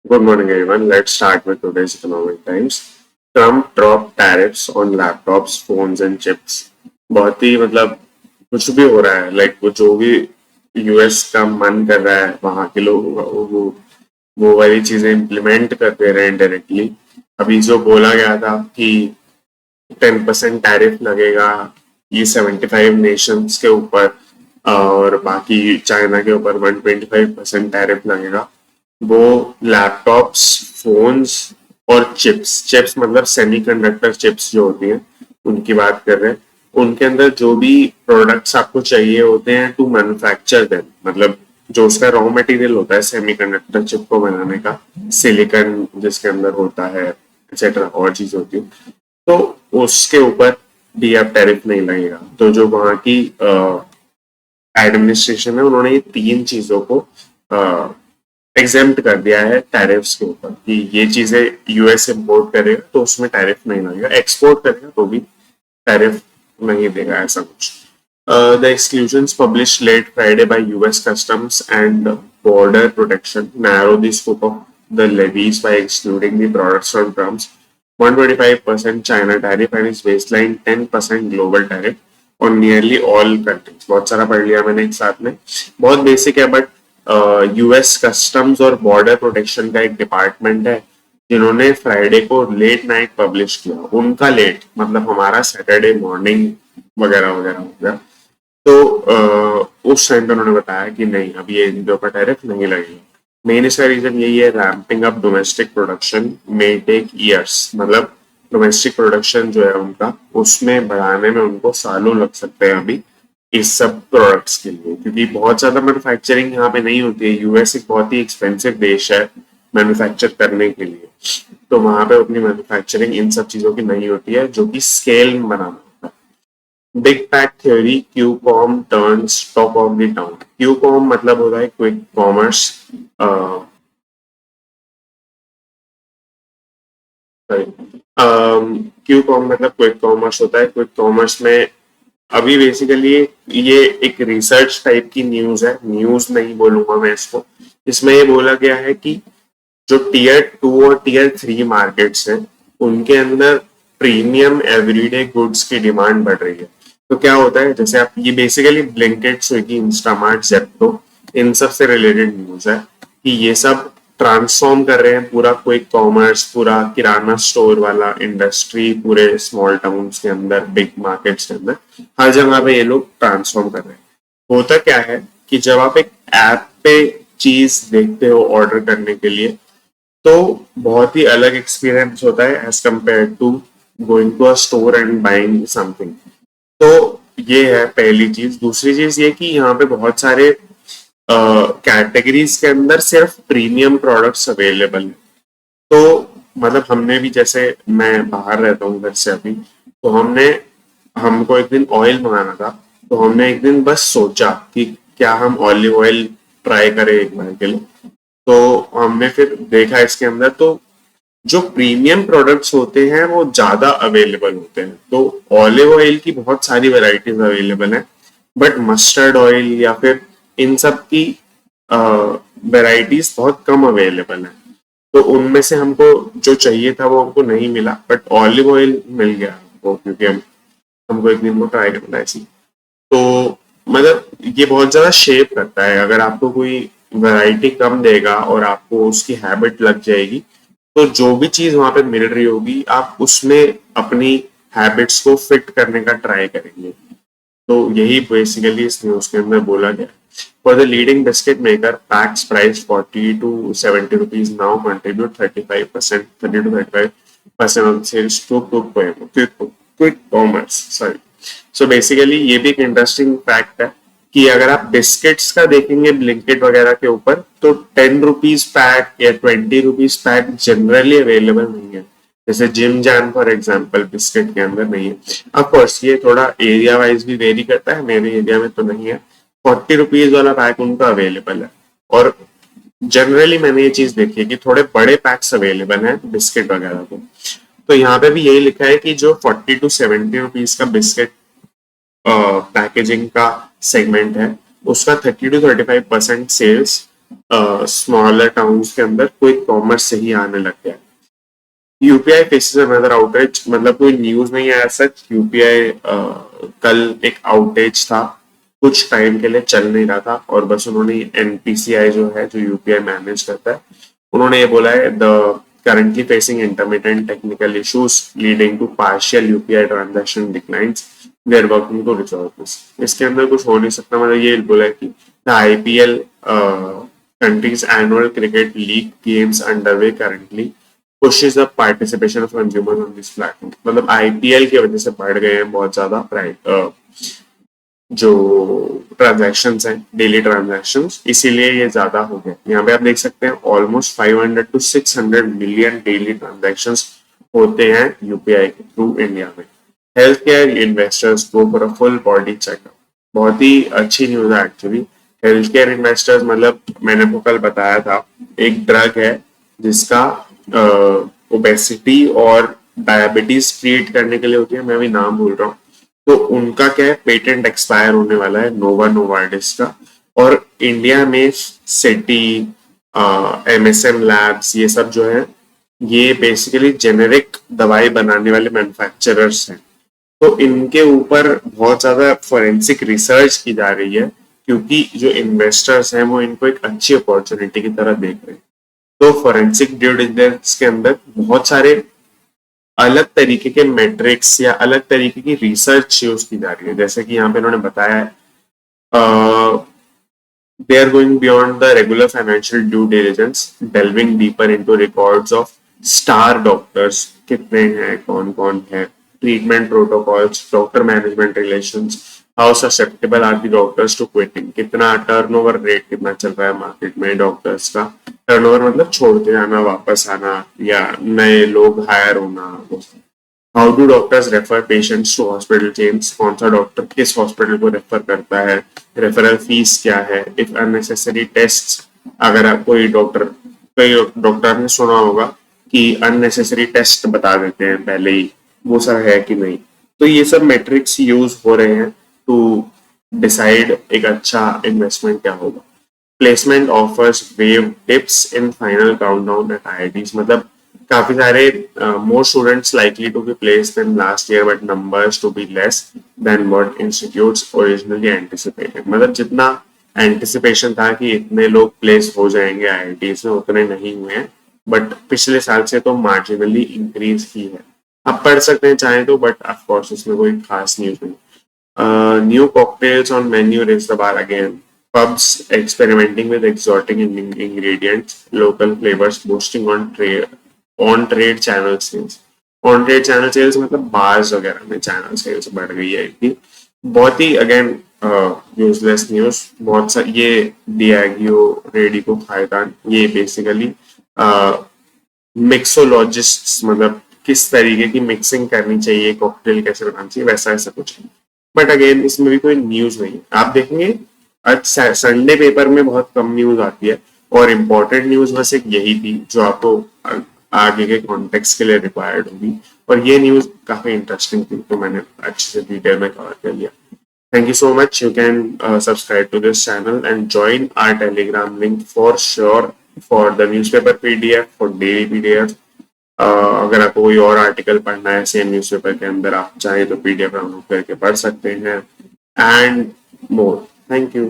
Good morning, everyone. Let's start with today's economic times. Trump dropped tariffs on laptops, phones and chips. बहुत ही कुछ भी हो रहा है वो जो भी यूएस का मन कर रहा है वहां के लोग वो वाली चीजें इम्प्लीमेंट कर दे रहे हैं डायरेक्टली। अभी जो बोला गया था कि 10% टैरिफ लगेगा ये 75 नेशंस के ऊपर और बाकी चाइना के ऊपर 125% टैरिफ लगेगा। वो लैपटॉप्स, फोन्स और चिप्स चिप्स मतलब सेमीकंडक्टर चिप्स जो होती हैं उनकी बात कर रहे हैं। उनके अंदर जो भी प्रोडक्ट्स आपको चाहिए होते हैं टू मैन्युफैक्चर देम, मतलब जो उसका रॉ मटेरियल होता है सेमीकंडक्टर चिप को बनाने का, सिलिकॉन जिसके अंदर होता है एक्सेट्रा और चीज होती है, तो उसके ऊपर भी अब टैरिफ नहीं लगेगा। तो जो वहाँ की एडमिनिस्ट्रेशन है उन्होंने ये तीन चीजों को एग्जेम्प्ट कर दिया है टैरिफ्स के ऊपर कि ये चीजें यूएस इम्पोर्ट करेगा तो उसमें टैरिफ नहीं लगेगा, एक्सपोर्ट करेगा तो भी टैरिफ नहीं देगा, ऐसा कुछ। The exclusions published late Friday by US Customs and Border Protection narrow the scope of the levies by excluding the products from Trump's 125% China tariff and its baseline 10% global tariff on nearly all countries। बहुत सारा पढ़ लिया मैंने एक साथ में, बहुत basic है बट यूएस कस्टम्स और बॉर्डर प्रोटेक्शन का एक डिपार्टमेंट है जिन्होंने फ्राइडे को लेट नाइट पब्लिश किया। उनका लेट मतलब हमारा सैटरडे मॉर्निंग वगैरह वगैरह हो गया। तो उस टाइम पे उन्होंने बताया कि नहीं, अब ये इनके ऊपर टैरिफ नहीं लगेगा। मेन इसका रीजन यही है, ramping up domestic production may take years, मतलब डोमेस्टिक प्रोडक्शन जो है उनका उसमें बढ़ाने में उनको सालों लग सकते हैं अभी इस सब प्रोडक्ट्स के लिए, क्योंकि बहुत ज्यादा मैन्युफैक्चरिंग यहाँ पे नहीं होती है। यूएस एक बहुत ही एक्सपेंसिव देश है मैन्युफैक्चर करने के लिए, तो वहां पे अपनी मैन्युफैक्चरिंग इन सब चीजों की नहीं होती है जो कि स्केल में बनाना होता है। Big pack theory, Q com turns talk of the town. Q com मतलब होता है क्विक कॉमर्स, क्यू कॉम मतलब क्विक कॉमर्स होता है। क्विक कॉमर्स में अभी बेसिकली ये एक रिसर्च टाइप की न्यूज है, न्यूज नहीं बोलूंगा मैं इसको। इसमें ये बोला गया है कि जो टीयर 2 और टीयर 3 मार्केट्स हैं उनके अंदर प्रीमियम एवरीडे गुड्स की डिमांड बढ़ रही है। तो क्या होता है, जैसे आप ये basically Blinkit, Swiggy, Instamart, Zepto इन सब से रिलेटेड न्यूज है कि ये सब ट्रांसफॉर्म कर रहे हैं पूरा क्विक कॉमर्स, पूरा किराना स्टोर वाला इंडस्ट्री पूरे स्मॉल टाउन्स के अंदर, बिग मार्केट्स के अंदर, हर जगह पे ये लोग ट्रांसफॉर्म कर रहे हैं। होता क्या है कि जब आप एक ऐप पे चीज देखते हो ऑर्डर करने के लिए तो बहुत ही अलग एक्सपीरियंस होता है as compare to going to a store and buying something. तो ये है पहली चीज। दूसरी चीज ये कि यहाँ पे बहुत सारे कैटेगरीज के अंदर सिर्फ प्रीमियम प्रोडक्ट्स अवेलेबल है। तो मतलब हमने भी, जैसे मैं बाहर रहता हूँ घर से अभी, तो हमको एक दिन ऑयल मंगाना था। तो हमने एक दिन बस सोचा कि क्या हम ऑलिव ऑयल ट्राई करें एक बार के लिए। तो हमने फिर देखा इसके अंदर तो जो प्रीमियम प्रोडक्ट्स होते हैं वो ज्यादा अवेलेबल होते हैं। तो ऑलिव ऑयल की बहुत सारी वेराइटीज अवेलेबल हैं, बट मस्टर्ड ऑयल या फिर इन सब की वेराइटीज बहुत कम अवेलेबल हैं। तो उनमें से हमको जो चाहिए था वो हमको नहीं मिला, बट ऑलिव ऑयल मिल गया हमको, क्योंकि हमको एक दिन वो ट्राई करना है। तो मतलब ये बहुत ज्यादा शेप करता है। अगर आपको कोई वैरायटी कम देगा और आपको उसकी हैबिट लग जाएगी तो जो भी चीज वहां पे मिल रही होगी आप उसमें अपनी हैबिट्स को फिट करने का ट्राई करेंगे। तो यही बेसिकली इस न्यूज के अंदर बोला गया। For the leading biscuit maker, PACS price 40 to 70 rupees now contribute 35%, 30 to 35% of sales to quick commerce, sorry। So basically ये भी एक इंटरेस्टिंग फैक्ट है कि अगर आप बिस्किट्स का देखेंगे ब्लिंकिट वगैरह के ऊपर तो 10 रुपीज पैक या 20 रुपीज पैक जनरली अवेलेबल नहीं है। जैसे gym Jain for example biscuit के अंदर नहीं है। ऑफकोर्स ये थोड़ा एरिया वाइज भी वेरी करता है, मेरे एरिया में तो नहीं है। 40 रुपीज वाला पैक उनका अवेलेबल है। और जनरली मैंने ये चीज देखी है कि थोड़े बड़े पैक्स अवेलेबल हैं बिस्किट वगैरह के। तो यहाँ पे भी यही लिखा है कि जो 40 to 70 रुपीज का बिस्किट पैकेजिंग का सेगमेंट है उसका 30 to 35% सेल्स स्मॉलर टाउन्स के अंदर कोई कॉमर्स से ही आने लग गया। यूपीआई फेसेस अनदर आउटेज, मतलब कोई न्यूज नहीं है सच। यूपीआई कल एक आउटेज था, कुछ टाइम के लिए चल नहीं रहा था और बस उन्होंने एनपीसीआई जो है, जो यूपीआई मैनेज करता है, उन्होंने ये बोला है the currently facing intermittent technical issues leading to partial UPI transaction declines. They are working to resolve this. इसके अंदर कुछ हो नहीं सकता, मतलब ये बोला है कि the IPL country's annual cricket league games underway currently pushes the participation of consumers on this platform. मतलब आईपीएल की वजह से बढ़ गए हैं बहुत ज्यादा जो ट्रांजैक्शंस हैं, डेली ट्रांजैक्शंस, इसीलिए ये ज्यादा हो गए। यहाँ पे आप देख सकते हैं almost 500 to 600 million daily transactions होते हैं यूपीआई के थ्रू इंडिया में। Health care investors go for a full body checkup. बहुत ही अच्छी न्यूज है एक्चुअली। हेल्थ केयर इन्वेस्टर्स, मतलब मैंने आपको कल बताया था, एक ड्रग है जिसका ओबेसिटी और डायबिटीज क्रिएट करने के लिए होती है, मैं भी नाम भूल रहा हूँ। तो उनका क्या है, पेटेंट एक्सपायर होने वाला है, नोवा नोवार्डिस का। और इंडिया में सेटी, एमएसएम लैब्स, ये सब जो है, ये बेसिकली जेनेरिक दवाई बनाने वाले मैन्युफैक्चरर्स हैं। तो इनके ऊपर बहुत ज्यादा फोरेंसिक रिसर्च की जा रही है, क्योंकि जो इन्वेस्टर्स हैं वो इनको एक अच्छी अपॉर्चुनिटी की तरह देख रहे हैं। तो फोरेंसिक ड्यू डिलिजेंस के अंदर बहुत सारे अलग तरीके के मेट्रिक्स या अलग तरीके की रिसर्च यूज की जा रही है। जैसे कि यहाँ पे उन्होंने बताया है they are going beyond the regular financial due diligence, delving deeper into records of star doctors, कितने हैं, कौन कौन है, treatment protocols, doctor management relations, how susceptible are the doctors to quitting, कितना टर्नओवर रेट कितना चल रहा है मार्केट में डॉक्टर्स का। टर्नओवर मतलब छोड़ते आना, वापस आना, या नए लोग हायर होना। How do doctors refer patients to hospital chains, कौन सा डॉक्टर किस हॉस्पिटल को रेफर करता है, रेफरल फीस क्या है, इफ अननेसेसरी टेस्ट, अगर आप कोई डॉक्टर ने सुना होगा कि अननेसेसरी टेस्ट बता देते हैं पहले ही, वो सब है कि नहीं। तो ये सब मेट्रिक्स यूज हो रहे हैं टू डिसाइड एक अच्छा इन्वेस्टमेंट क्या होगा। Placement offers wave tips in final countdown at IITs, मतलब काफी सारे more students likely to be placed in last year but numbers to be less than what institutes originally anticipated. मतलब जितना anticipation था कि इतने लोग प्लेस हो जाएंगे आईआईटीज में, उतने नहीं हुए हैं, बट पिछले साल से तो मार्जिनली इंक्रीज ही है। आप पढ़ सकते हैं चाहे तो, बट ऑफ कोर्स इसमें कोई खास न्यूज नहीं। New cocktails on menu raise the bar again. Pubs experimenting with exotic ingredients, local flavors boosting on-trade channel sales. On-trade channel sales मतलब bars वगैरह में channel sales बढ़ गई है इतनी। बहुत ही अगेन यूजलेस न्यूज। बहुत सा ये डियागियो रेडिको खायतान, ये बेसिकली मिक्सोलॉजिस्ट, मतलब किस तरीके की मिक्सिंग करनी चाहिए, कॉकटेल कैसे बनानी चाहिए, वैसा ऐसा कुछ। बट अगेन इसमें भी कोई न्यूज नहीं है। आप देखेंगे आज संडे पेपर में बहुत कम न्यूज आती है, और इम्पोर्टेंट न्यूज बस एक यही थी जो आपको आगे के कॉन्टेक्स्ट के लिए रिक्वायर्ड होगी, और ये न्यूज काफी इंटरेस्टिंग थी, तो मैंने अच्छे से डिटेल में कवर कर लिया। Thank you so much. You can subscribe to this channel and join our Telegram link for sure for the newspaper PDF, for daily PDF. अगर आपको कोई और आर्टिकल पढ़ना है सेम न्यूज़पेपर के अंदर, आप चाहें तो PDF डाउनलोड करके पढ़ सकते हैं, एंड मोर। Thank you.